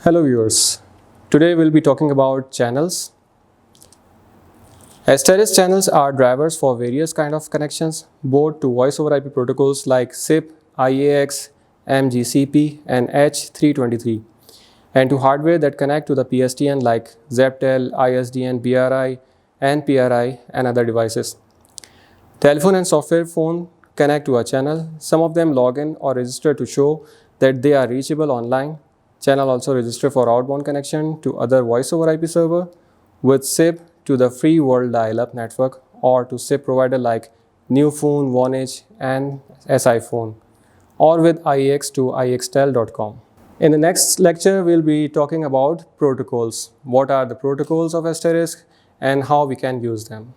Hello viewers, today we'll be talking about channels. Asterisk channels are drivers for various kind of connections, both to voice over IP protocols like SIP, IAX, MGCP and H323, and to hardware that connect to the PSTN like Zaptel, ISDN, BRI, NPRI and other devices. Telephone and software phone connect to a channel. Some of them log in or register to show that they are reachable online. Channel also register for outbound connection to other voice over IP server with SIP to the free world dial-up network or to SIP provider like Newphone, Vonage and SI Phone, or with IEX to IEXTEL.com. In the next lecture, we'll be talking about protocols. What are the protocols of Asterisk and how we can use them.